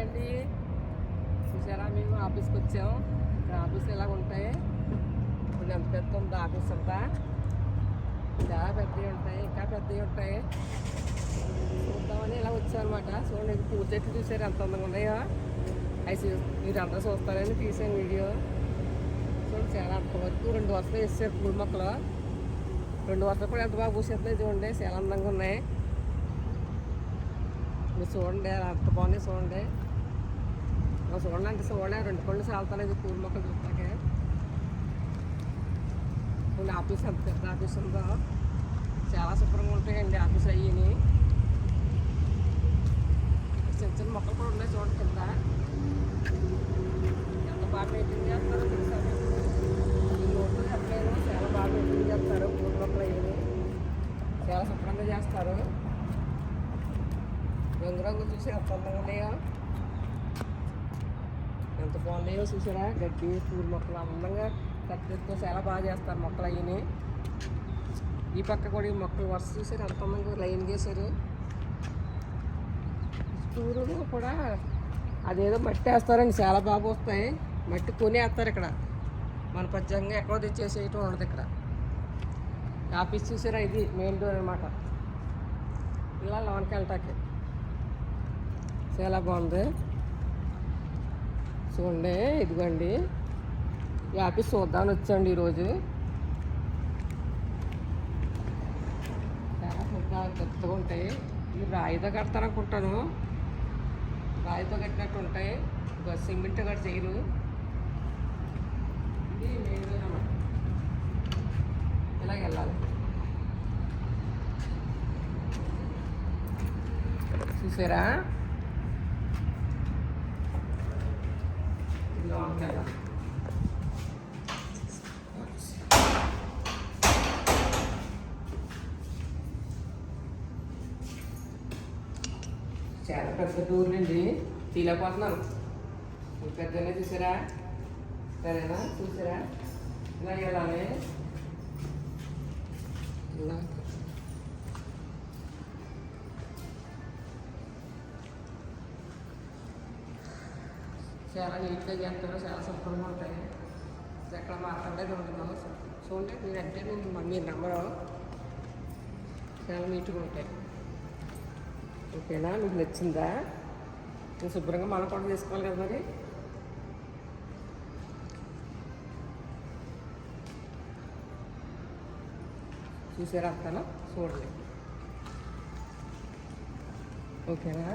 అండి. చూసారా మేము ఆఫీస్కి వచ్చాం. ఇక్కడ ఆఫీస్ ఇలా ఉంటాయి. ఇప్పుడు ఎంత పెద్ద ఉంది ఆఫీస్ అంతా. చాలా పెద్దవి ఉంటాయి, ఇంకా పెద్దవి ఉంటాయి. చూద్దామని ఇలా వచ్చామన్నమాట. చూడండి పూల చెట్లు చూసారు ఎంత అందంగా ఉన్నాయో. అవి మీరు అందరూ చూస్తారని తీసాను వీడియో. చూడండి చాలా అంతవరకు 2 వరుసలు వేసారు పూల మొక్కలు. 2 వరుసలు కూడా ఎంత బాగా పూసేస్తున్నాయి చూడండి. చాలా అందంగా ఉన్నాయి. మీరు చూడండి అంత బాగున్నాయి. చూడండి చూడండి అంటే చూడండి 2 పళ్ళు చాలుతాయి పూల మొక్కలు చూస్తాకే. ఆఫీస్ అంత పెద్ద ఆఫీస్ ఉందో చాలా శుభ్రంగా ఉంటాయండి ఆఫీస్ అయ్యి. చిన్న చిన్న మొక్కలు కూడా ఉన్నాయి చూడండి కింద. ఎంత బాగా మెయింటైన్ చేస్తారో తెలుసా ఈ రోడ్లు చెప్పలేదు. చాలా బాగా మెయింటైన్ చేస్తారు పూల మొక్కలు అయ్యి. చాలా శుభ్రంగా చేస్తారు. రంగురంగులు చూసి ఎంత అందంగా ఉన్నాయో, ఎంత బాగున్నాయో చూసారా. గడ్డి పూల మొక్కలు అందంగా కత్తితో చాలా బాగా చేస్తారు మొక్కలు అయ్యి. ఈ పక్క కూడా ఈ మొక్కలు వరుస చూసారు ఎంత అందంగా లైన్ చేశారు. చుట్టూరు కూడా అదేదో మట్టి వేస్తారండి, చాలా బాగా వస్తాయి. మట్టి కొని వేస్తారు ఇక్కడ. మన పచ్చంగా ఎక్కడో తెచ్చేసేయటం ఉండదు ఇక్కడ. ఆఫీస్ చూసారా, ఇది మెయిన్ డోర్ అనమాట. ఇలా లోనికి వెళ్ళటానికి చాలా బాగుంది. చూడండి ఇదిగోండి ఈ ఆఫీస్ చూద్దామని వచ్చాండి ఈరోజు. చాలా పెద్దగా ఉంటాయి. ఇవి రాయితో కడతారనుకుంటాను. రాయితో కట్టినట్టు ఉంటాయి. సిమెంట్ కూడా చేయరు. ఇది మెయిన్ అన్నమాట. ఇలాగ వెళ్ళాలి. చూసారా చాలా పెద్ద టూర్ అండి. తీలేకపోతున్నాను. పెద్దనే చూసారా, సరేనా చూసారా. ఇలా వెళ్ళాలి. ఇలా చాలా నీట్గా చేస్తారు. చాలా శుభ్రంగా ఉంటాయి. ఎక్కడ మాట్లాడేది ఉంటున్నాను. చూడండి మీరంటే మీ నెంబరు చాలా నీట్గా ఉంటాయి. ఓకేనా, మీకు నచ్చిందా? నేను శుభ్రంగా మనం కూడా చేసుకోవాలి కదా మరి. చూసారా అంతాను చూడండి. ఓకేనా.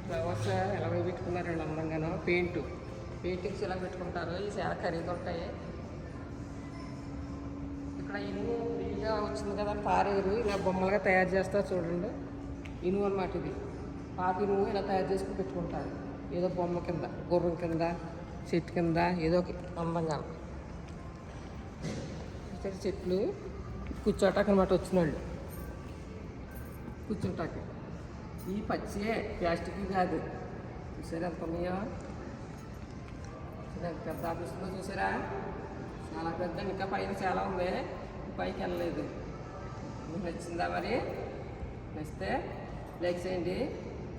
ఫ్లవర్స్ ఎలా పెట్టుకున్నారండి అందంగానో. పెయింటింగ్స్ ఎలా పెట్టుకుంటారు. ఇవి చాలా ఖరీదు ఉంటాయి. ఇక్కడ ఇనుము ఫ్రీగా వచ్చింది కదా, పారేరు ఇలా బొమ్మలుగా తయారు చేస్తారు చూడండి. ఇనుము అన్నమాట ఇది. పాత ఇనుము ఇలా తయారు చేసుకుని పెట్టుకుంటారు. ఏదో బొమ్మ కింద, గుర్రం కింద, చెట్టు కింద ఏదో అందంగా. చెట్లు కూర్చోటానికి అనమాట వచ్చిన వాళ్ళు కూర్చుంటాకి. ఈ పచ్చియే, ప్లాస్టిక్ కాదు. చూసారా ఎంత ఉన్నాయో. పెద్ద ఆఫీసులో చూసారా చాలా పెద్ద. ఇంకా పైన చాలా ఉంది, పైకి వెళ్ళలేదు. మీకు నచ్చిందా మరి? నచ్చితే లైక్ చేయండి,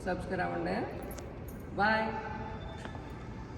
సబ్స్క్రైబ్ అవ్వండి. బాయ్.